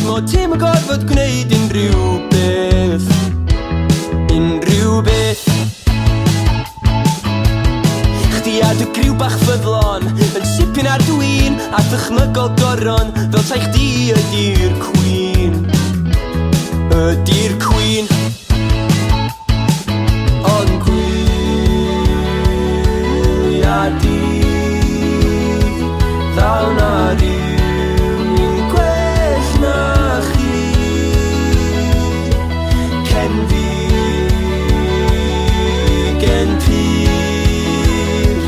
mod ti'm yn gorfod gwneud unrhyw beth. Unrhyw beth. Chdi a dy griw bach fyddlon yn sipyn ar dwi'n a dychmygol goron fel tai chdi ydi'r Queen. Ydi'r Queen. Ond gwyliadi ddal na rywun gwell na chi. Cen fi, gen pyr,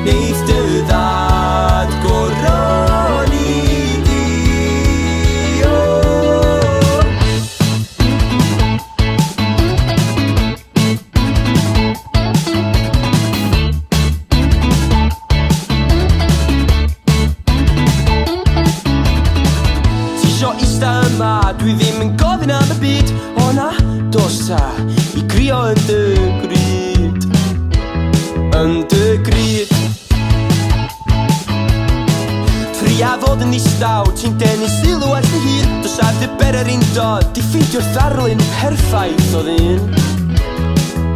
neith dy ddad goron i di. Tisio ista yma, dwi ddim yn gofyn am y byd. O na, dos ta, i grio yn dy gryd. Yn dy gryd. Tria fod yn ddistaw, ti'n denu sylw ar dy hun. Dos ar dy berer un dod, di ffeindio'r ddarlun perffaith o ddyn.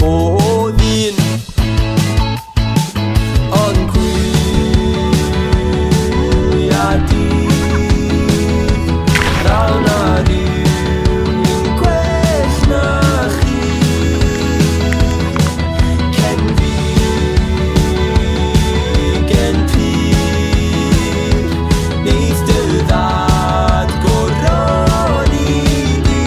O ddyn. Ond gwyliadi ddal na rywun gwell na chi. Cen fi, gen pyr, neith dy ddad goron i di.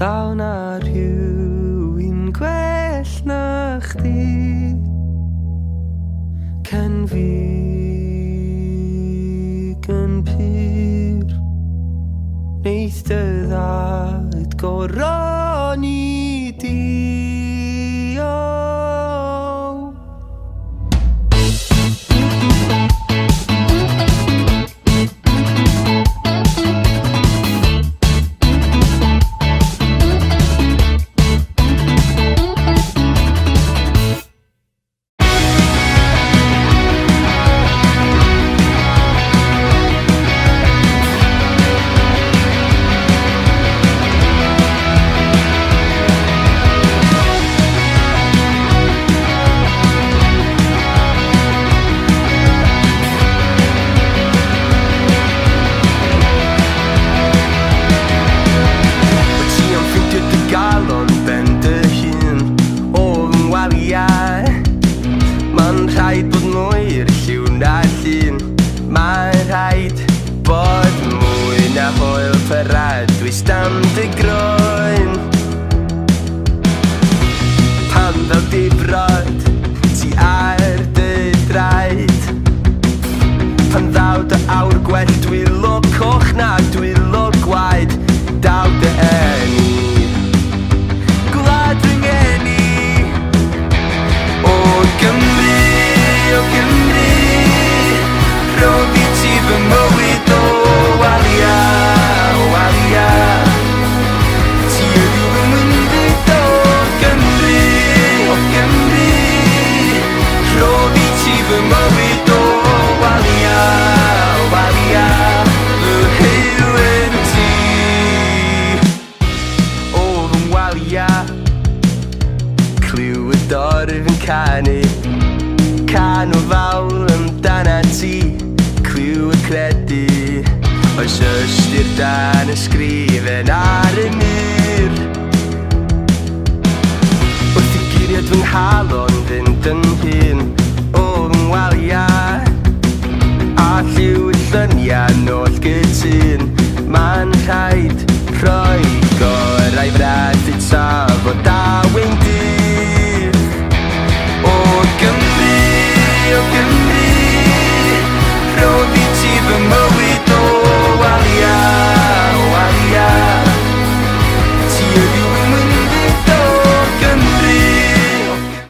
Ddal na rhywun gwell na chdi. Cen fi, gen pyr, neith dy ddad goron i di. Dwys am dy groen pan fel difrod ti ar dy draed. Pan ddaw dy awr gwell dwi lwg coch na dwi lwg gwaed. Daw dy eni gwlad fy ngeni. O Gymru, rhodd i ti fy mywyd o walia. Ti yw fy mywyd o Gymru, rhodd i ti fy mywyd o walia. Fy heilyn ti o fy walia. Clyw y dorf yn canu, can o fawl amdana ti. Clyw y credu oes ystyr dan ysgrifen ar y mur. Wrth i guriad fy nghalon fynd yn hyn o fy ngwalia. A lliw y llyniau nôl gytun